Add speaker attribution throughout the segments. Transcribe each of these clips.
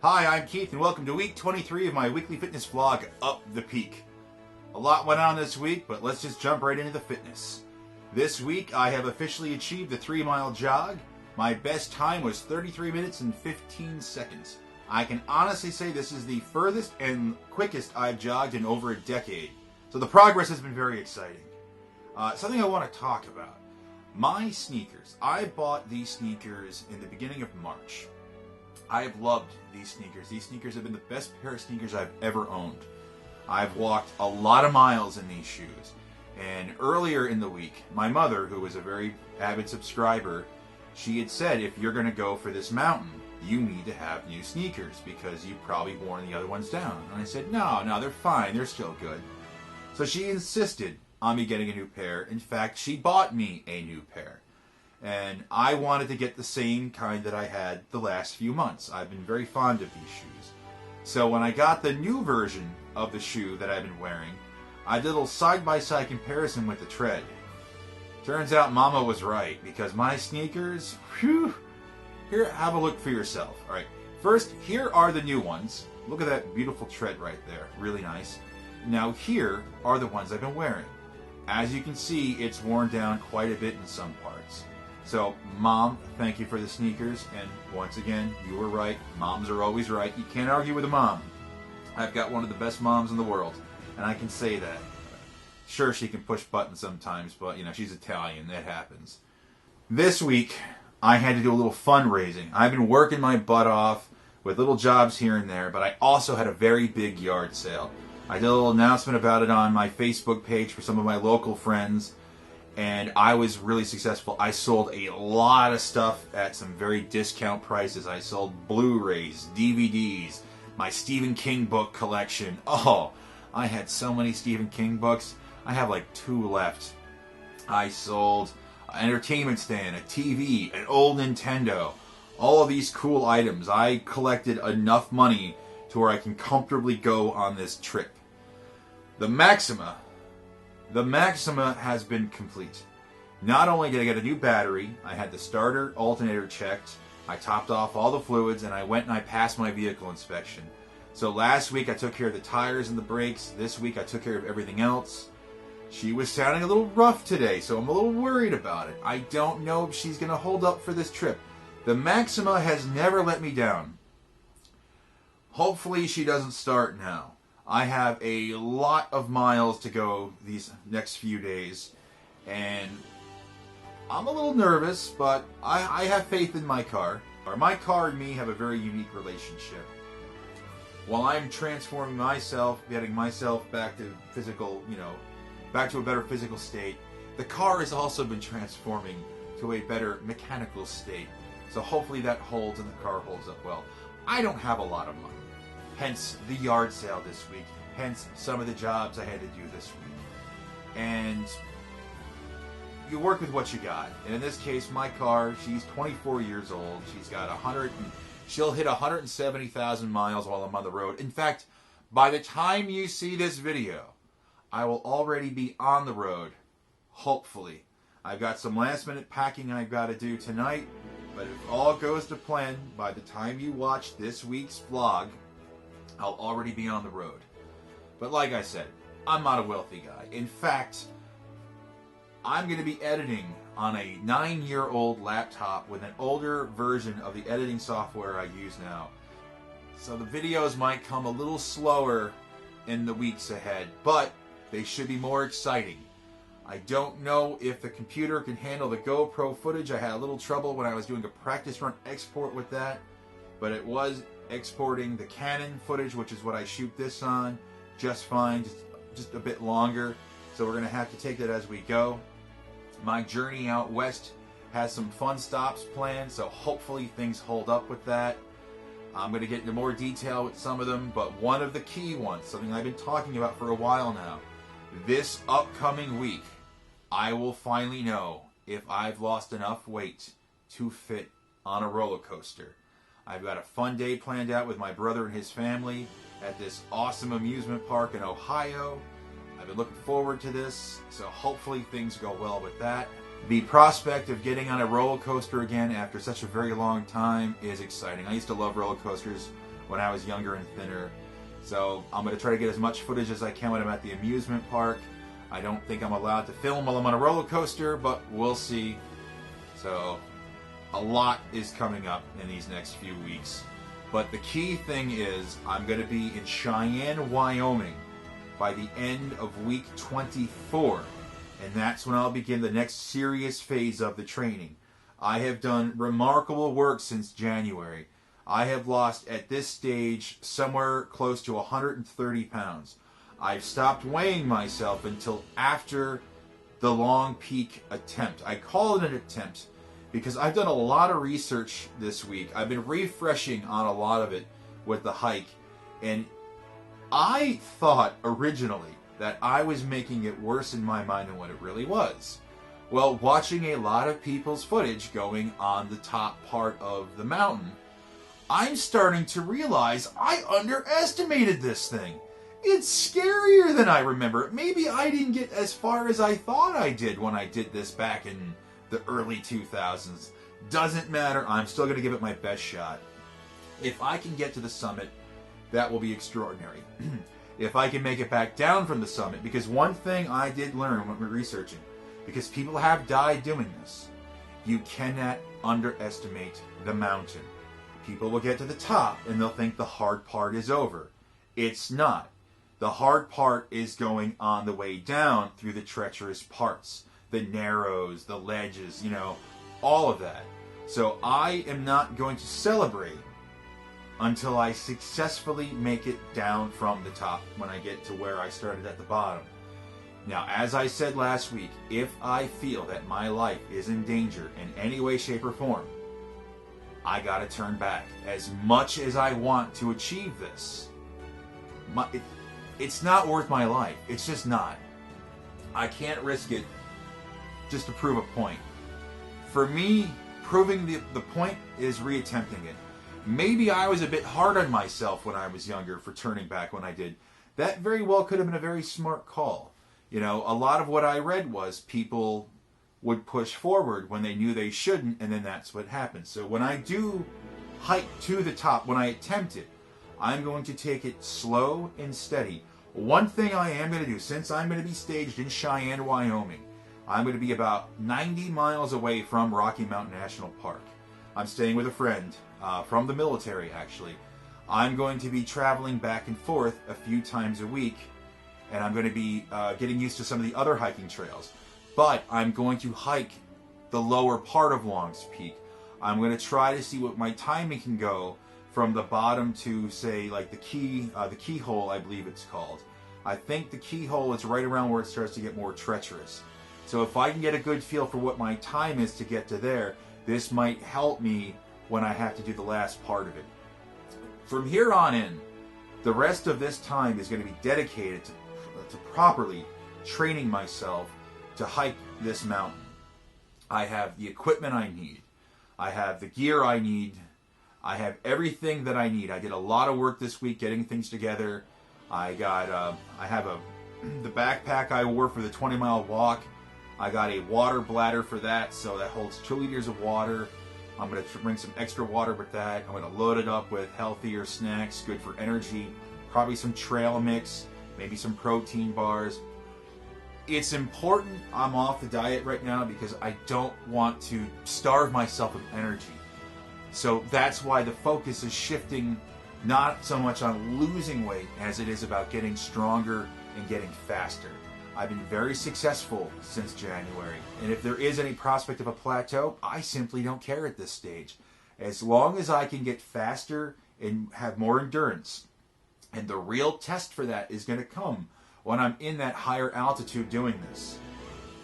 Speaker 1: Hi, I'm Keith, and welcome to week 23 of my weekly fitness vlog, Up the Peak. A lot went on this week, but let's just jump right into the fitness. This week, I have officially achieved the 3-mile jog. My best time was 33 minutes and 15 seconds. I can honestly say this is the furthest and quickest I've jogged in over a decade. So the progress has been very exciting. Something I want to talk about. My sneakers. I bought these sneakers in the beginning of March. I've loved these sneakers. These sneakers have been the best pair of sneakers I've ever owned. I've walked a lot of miles in these shoes. And earlier in the week, my mother, who was a very avid subscriber, she had said, if you're going to go for this mountain, you need to have new sneakers because you've probably worn the other ones down. And I said, no, they're fine. They're still good. So she insisted on me getting a new pair. In fact, she bought me a new pair. And I wanted to get the same kind that I had the last few months. I've been very fond of these shoes. So when I got the new version of the shoe that I've been wearing, I did a little side-by-side comparison with the tread. Turns out Mama was right, because my sneakers, whew, here, have a look for yourself. All right, first, here are the new ones. Look at that beautiful tread right there, really nice. Now here are the ones I've been wearing. As you can see, it's worn down quite a bit in some parts. So, Mom, thank you for the sneakers, and once again, you were right. Moms are always right. You can't argue with a mom. I've got one of the best moms in the world, and I can say that. Sure, she can push buttons sometimes, but, she's Italian. That happens. This week, I had to do a little fundraising. I've been working my butt off with little jobs here and there, but I also had a very big yard sale. I did a little announcement about it on my Facebook page for some of my local friends, and I was really successful. I sold a lot of stuff at some very discount prices. I sold Blu-rays, DVDs, my Stephen King book collection. Oh, I had so many Stephen King books. I have like 2 left. I sold an entertainment stand, a TV, an old Nintendo, all of these cool items. I collected enough money to where I can comfortably go on this trip. The Maxima has been complete. Not only did I get a new battery, I had the starter alternator checked, I topped off all the fluids, and I went and I passed my vehicle inspection. So last week I took care of the tires and the brakes. This week I took care of everything else. She was sounding a little rough today, so I'm a little worried about it. I don't know if she's going to hold up for this trip. The Maxima has never let me down. Hopefully she doesn't start now. I have a lot of miles to go these next few days, and I'm a little nervous, but I have faith in my car. My car and me have a very unique relationship. While I'm transforming myself, getting myself back to physical, back to a better physical state, the car has also been transforming to a better mechanical state. So hopefully that holds and the car holds up well. I don't have a lot of money. Hence the yard sale this week. Hence some of the jobs I had to do this week. And you work with what you got. And in this case, my car, she's 24 years old. She's got she'll hit 170,000 miles while I'm on the road. In fact, by the time you see this video, I will already be on the road, hopefully. I've got some last minute packing I've got to do tonight, but if all goes to plan, by the time you watch this week's vlog, I'll already be on the road. But like I said, I'm not a wealthy guy. In fact, I'm going to be editing on a 9-year-old laptop with an older version of the editing software I use now. So the videos might come a little slower in the weeks ahead, but they should be more exciting. I don't know if the computer can handle the GoPro footage. I had a little trouble when I was doing a practice run export with that, but it was exporting the Canon footage, which is what I shoot this on, just fine, just a bit longer. So we're going to have to take that as we go. My journey out west has some fun stops planned, so hopefully things hold up with that. I'm going to get into more detail with some of them, but one of the key ones, something I've been talking about for a while now, this upcoming week, I will finally know if I've lost enough weight to fit on a roller coaster. I've got a fun day planned out with my brother and his family at this awesome amusement park in Ohio. I've been looking forward to this, so hopefully things go well with that. The prospect of getting on a roller coaster again after such a very long time is exciting. I used to love roller coasters when I was younger and thinner. So I'm going to try to get as much footage as I can when I'm at the amusement park. I don't think I'm allowed to film while I'm on a roller coaster, but we'll see. So a lot is coming up in these next few weeks. But the key thing is I'm going to be in Cheyenne, Wyoming by the end of week 24. And that's when I'll begin the next serious phase of the training. I have done remarkable work since January. I have lost, at this stage, somewhere close to 130 pounds. I've stopped weighing myself until after the Long Peak attempt. I call it an attempt because I've done a lot of research this week. I've been refreshing on a lot of it with the hike. And I thought originally that I was making it worse in my mind than what it really was. Well, watching a lot of people's footage going on the top part of the mountain, I'm starting to realize I underestimated this thing. It's scarier than I remember. Maybe I didn't get as far as I thought I did when I did this back in the early 2000s. Doesn't matter. I'm still going to give it my best shot. If I can get to the summit, that will be extraordinary. If I can make it back down from the summit, because one thing I did learn when we were researching, because people have died doing this, you cannot underestimate the mountain. People will get to the top and they'll think the hard part is over. It's not. The hard part is going on the way down through the treacherous parts, the narrows, the ledges, all of that. So I am not going to celebrate until I successfully make it down from the top when I get to where I started at the bottom. Now, as I said last week, if I feel that my life is in danger in any way, shape, or form, I gotta turn back. As much as I want to achieve this, it's not worth my life. It's just not. I can't risk it just to prove a point. For me, proving the point is reattempting it. Maybe I was a bit hard on myself when I was younger for turning back when I did. That very well could have been a very smart call. A lot of what I read was people would push forward when they knew they shouldn't, and then that's what happens. So when I do hike to the top, when I attempt it, I'm going to take it slow and steady. One thing I am going to do, since I'm going to be staged in Cheyenne, Wyoming, I'm going to be about 90 miles away from Rocky Mountain National Park. I'm staying with a friend from the military, actually. I'm going to be traveling back and forth a few times a week, and I'm going to be getting used to some of the other hiking trails. But I'm going to hike the lower part of Long's Peak. I'm going to try to see what my timing can go from the bottom to, say, like the keyhole, I believe it's called. I think the keyhole is right around where it starts to get more treacherous. So if I can get a good feel for what my time is to get to there, this might help me when I have to do the last part of it. From here on in, the rest of this time is going to be dedicated to properly training myself to hike this mountain. I have the equipment I need. I have the gear I need. I have everything that I need. I did a lot of work this week getting things together. I have the backpack I wore for the 20-mile walk. I got a water bladder for that, so that holds 2 liters of water. I'm going to bring some extra water with that. I'm going to load it up with healthier snacks, good for energy, probably some trail mix, maybe some protein bars. It's important I'm off the diet right now because I don't want to starve myself of energy. So that's why the focus is shifting not so much on losing weight as it is about getting stronger and getting faster. I've been very successful since January, and if there is any prospect of a plateau, I simply don't care at this stage. As long as I can get faster and have more endurance, and the real test for that is going to come when I'm in that higher altitude doing this.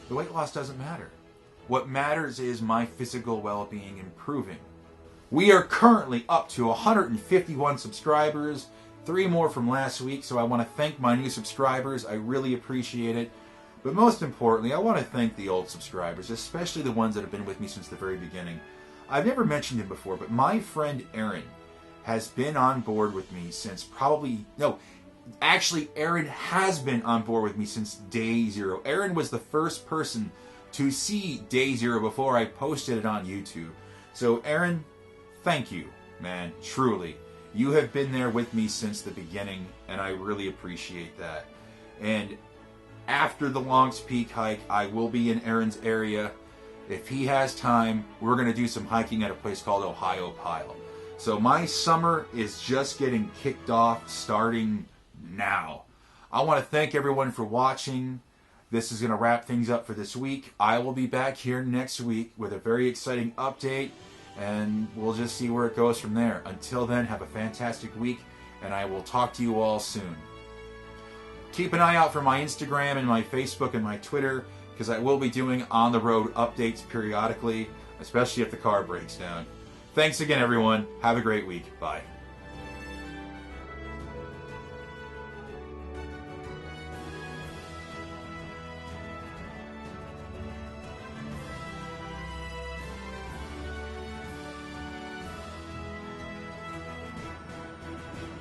Speaker 1: The weight loss doesn't matter. What matters is my physical well-being improving. We are currently up to 151 subscribers, 3 more from last week, so I want to thank my new subscribers. I really appreciate it. But most importantly, I want to thank the old subscribers, especially the ones that have been with me since the very beginning. I've never mentioned him before, but my friend Aaron has been on board with me since Aaron has been on board with me since day 0. Aaron was the first person to see day 0 before I posted it on YouTube. So Aaron, thank you, man, truly. You have been there with me since the beginning, and I really appreciate that. And after the Longs Peak hike, I will be in Aaron's area. If he has time, we're going to do some hiking at a place called Ohio Pile. So my summer is just getting kicked off, starting now. I want to thank everyone for watching. This is going to wrap things up for this week. I will be back here next week with a very exciting update, and we'll just see where it goes from there. Until then, have a fantastic week, and I will talk to you all soon. Keep an eye out for my Instagram and my Facebook and my Twitter, because I will be doing on-the-road updates periodically, especially if the car breaks down. Thanks again, everyone. Have a great week. Bye.